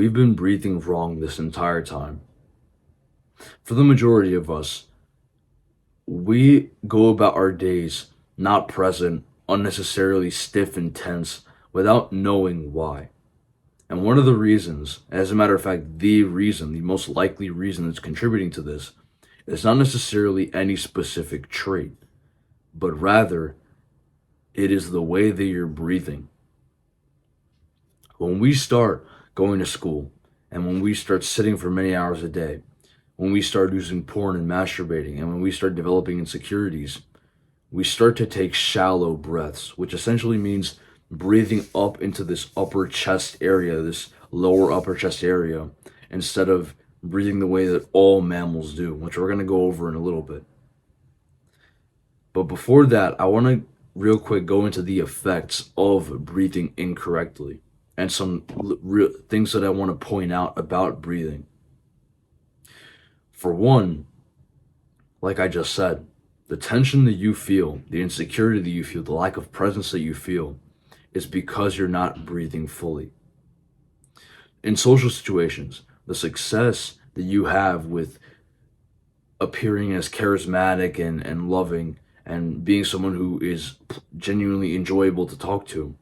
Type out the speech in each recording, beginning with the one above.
we've been breathing wrong this entire time. For the majority of us, we go about our days not present, unnecessarily stiff and tense without knowing why. And one of the reasons, as a matter of fact, the most likely reason that's contributing to this, is not necessarily any specific trait, but rather it is the way that you're breathing. When we start going to school, and when we start sitting for many hours a day, when we start using porn and masturbating, and when we start developing insecurities, we start to take shallow breaths, which essentially means breathing up into this upper chest area, this lower upper chest area, instead of breathing the way that all mammals do, which we're going to go over in a little bit. But before that, I want to real quick go into the effects of breathing incorrectly and some real things that I want to point out about breathing. For one, like I just said, the tension that you feel, the insecurity that you feel, the lack of presence that you feel is because you're not breathing fully. In social situations, the success that you have with appearing as charismatic and loving and being someone who is genuinely enjoyable to talk to,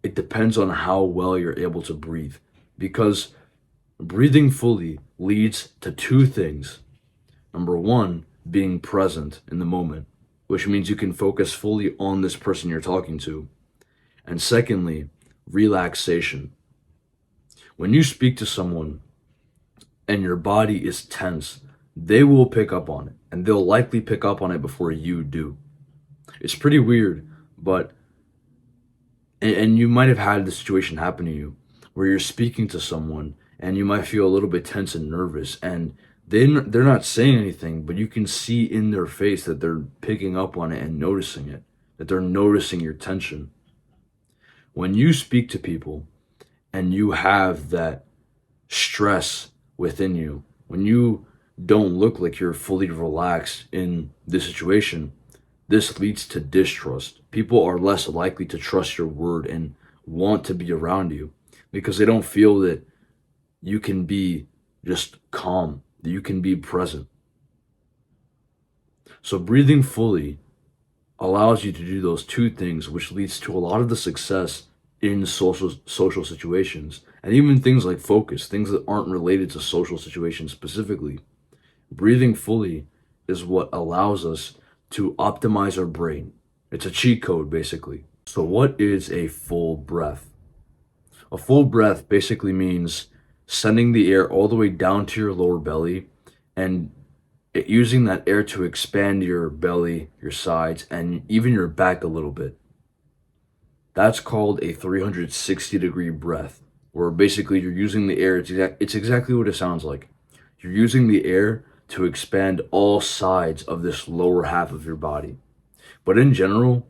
it depends on how well you're able to breathe. Because breathing fully leads to two things. Number one, being present in the moment, which means you can focus fully on this person you're talking to. And secondly, relaxation. When you speak to someone and your body is tense, they will pick up on it, and they'll likely pick up on it before you do. It's pretty weird, but and you might have had the situation happen to you where you're speaking to someone and you might feel a little bit tense and nervous, and they're not saying anything, but you can see in their face that they're picking up on it and noticing it, that they're noticing your tension. When you speak to people and you have that stress within you, when you don't look like you're fully relaxed in this situation, this leads to distrust. People are less likely to trust your word and want to be around you because they don't feel that you can be just calm, that you can be present. So breathing fully allows you to do those two things, which leads to a lot of the success in social situations, and even things like focus, things that aren't related to social situations specifically. Breathing fully is what allows us to optimize our brain. It's a cheat code, basically. So what is a full breath? A full breath basically means sending the air all the way down to your lower belly and using that air to expand your belly, your sides, and even your back a little bit. That's called a 360-degree breath, where basically you're using the air. It's exactly what it sounds like. You're using the air to expand all sides of this lower half of your body. But in general,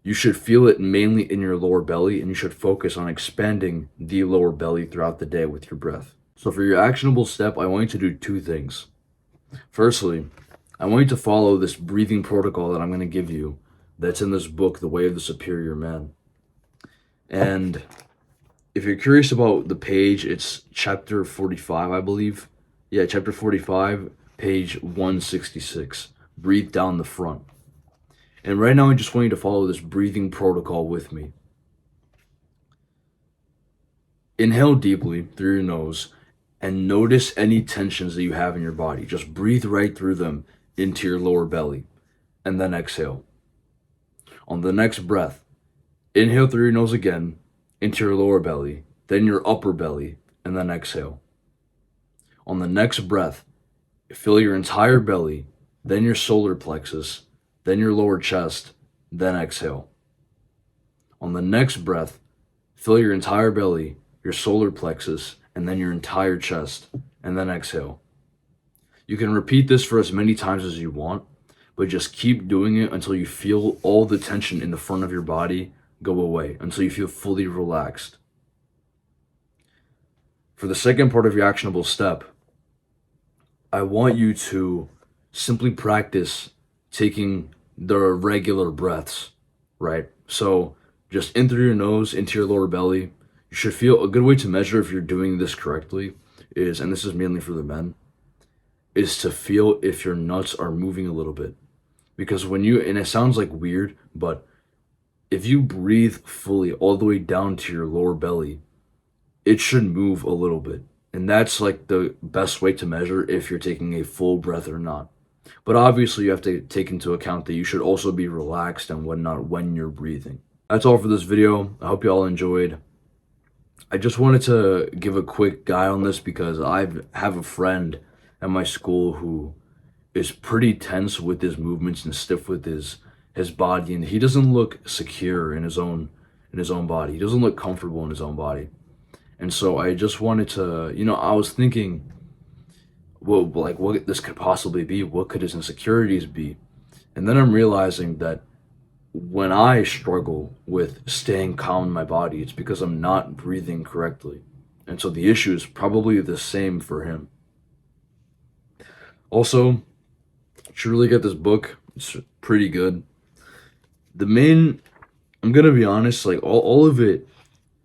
you should feel it mainly in your lower belly, and you should focus on expanding the lower belly throughout the day with your breath. So for your actionable step, I want you to do two things. Firstly, I want you to follow this breathing protocol that I'm going to give you that's in this book, The Way of the Superior Man. And if you're curious about the page, it's chapter 45, I believe. Yeah, chapter 45, page 166. Breathe down the front. And right now, I just want you to follow this breathing protocol with me. Inhale deeply through your nose and notice any tensions that you have in your body. Just breathe right through them into your lower belly, and then exhale. On the next breath, inhale through your nose again into your lower belly, then your upper belly, and then exhale. On the next breath, fill your entire belly, then your solar plexus, then your lower chest, then exhale. On the next breath, fill your entire belly, your solar plexus, and then your entire chest, and then exhale. You can repeat this for as many times as you want, but just keep doing it until you feel all the tension in the front of your body go away, until you feel fully relaxed. For the second part of your actionable step, I want you to simply practice taking the regular breaths, right? So just in through your nose, into your lower belly, You should feel, a good way to measure if you're doing this correctly is, and this is mainly for the men, is to feel if your nuts are moving a little bit. Because when you, and it sounds like weird, but if you breathe fully all the way down to your lower belly, it should move a little bit. And that's like the best way to measure if you're taking a full breath or not. But obviously, you have to take into account that you should also be relaxed and whatnot when you're breathing. That's all for this video. I hope you all enjoyed. I just wanted to give a quick guy on this because I have a friend at my school who is pretty tense with his movements and stiff with his body, and he doesn't look secure in his own body. He doesn't look comfortable in his own body. And so I just wanted to, I was thinking, well, like what this could possibly be. What could his insecurities be? And then I'm realizing that when I struggle with staying calm in my body, it's because I'm not breathing correctly. And so the issue is probably the same for him. Also, you should really get this book. It's pretty good. I'm going to be honest, like all of it,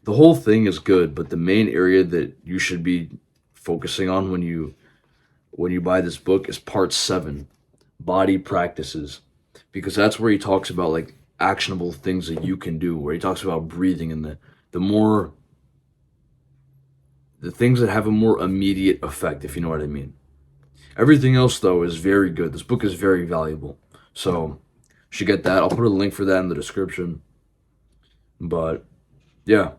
the whole thing is good, but the main area that you should be focusing on when you buy this book is part 7, body practices, because that's where he talks about like actionable things that you can do, where he talks about breathing and the things that have a more immediate effect, if you know what I mean. Everything else though is very good. This book is very valuable, so you should get that. I'll put a link for that in the description. But yeah,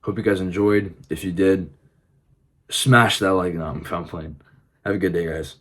hope you guys enjoyed. If you did, smash that like. No, I'm playing. Have a good day, guys.